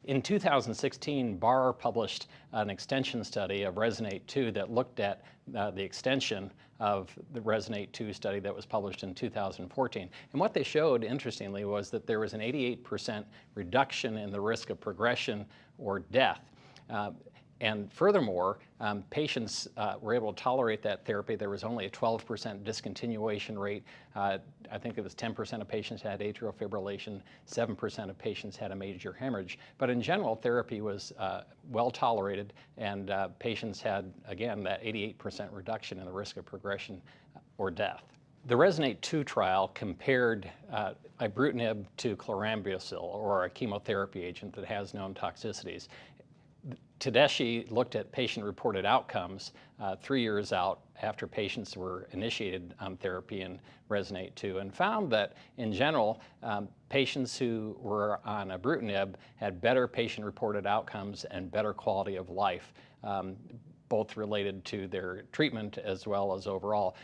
In 2016, Barr published an extension study of RESONATE-2 that looked at the extension of the RESONATE-2 study that was published in 2014. And what they showed, interestingly, was that there was an 88% reduction in the risk of progression or death. And furthermore, patients were able to tolerate that therapy. There was only a 12% discontinuation rate. I think it was 10% of patients had atrial fibrillation, 7% of patients had a major hemorrhage. But in general, therapy was well tolerated, and patients had, again, that 88% reduction in the risk of progression or death. The RESONATE-2 trial compared ibrutinib to chlorambucil, or a chemotherapy agent that has known toxicities. Tedeschi looked at patient-reported outcomes 3 years out after patients were initiated on therapy in RESONATE-2 and found that, in general, patients who were on ibrutinib had better patient-reported outcomes and better quality of life, both related to their treatment as well as overall.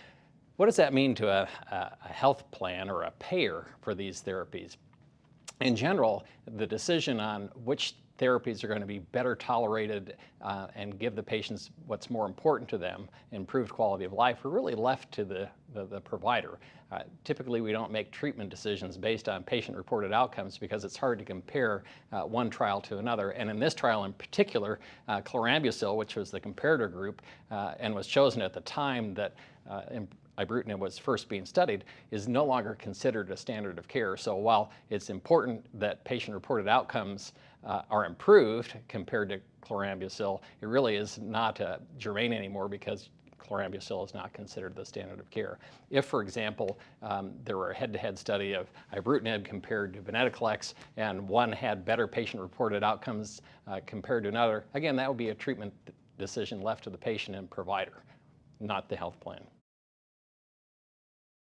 What does that mean to a health plan or a payer for these therapies? In general, the decision on which therapies are going to be better tolerated and give the patients what's more important to them, improved quality of life, are really left to the provider. Typically, we don't make treatment decisions based on patient-reported outcomes because it's hard to compare one trial to another. And in this trial in particular, chlorambucil, which was the comparator group and was chosen at the time that ibrutinib was first being studied, is no longer considered a standard of care. So while it's important that patient-reported outcomes are improved compared to chlorambucil, it really is not germane anymore because chlorambucil is not considered the standard of care. If, for example, there were a head-to-head study of ibrutinib compared to venetoclax, and one had better patient-reported outcomes compared to another, again, that would be a treatment decision left to the patient and provider, not the health plan.